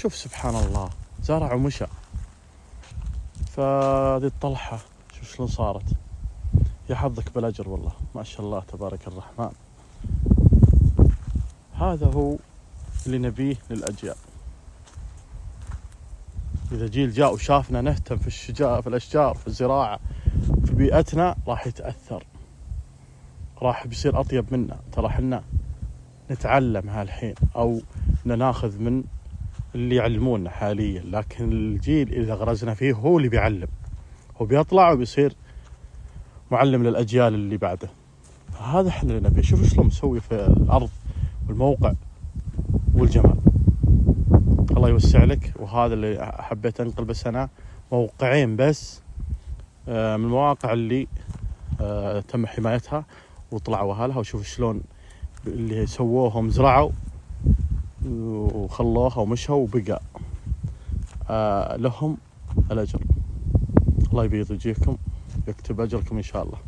شوف سبحان الله، زرع ومشى. فهذه الطلحة شوف شلون صارت. يا حظك بالأجر والله، ما شاء الله تبارك الرحمن. هذا هو اللي نبيه للأجيال. إذا جيل جاء وشافنا نهتم في الأشجار في الزراعة في بيئتنا راح يتأثر، راح بيصير أطيب منا. ترى حنا نتعلم هالحين أو ناخذ من اللي يعلمونا حاليا، لكن الجيل إذا غرزنا فيه هو اللي بيعلم، هو بيطلع وبيصير معلم للأجيال اللي بعده. هذا احنا اللي نبيه. شوف شلون مسوي في الأرض والموقع والجمال. الله يوسع لك. وهذا اللي حبيت أنقل بس أنا موقعين بس من المواقع اللي تم حمايتها وطلعوا أهلها، وشوف شلون اللي سووهم زرعوا وخلوها ومشوا وبقى لهم الأجر. الله يبيض وجيهكم، يكتب أجركم إن شاء الله.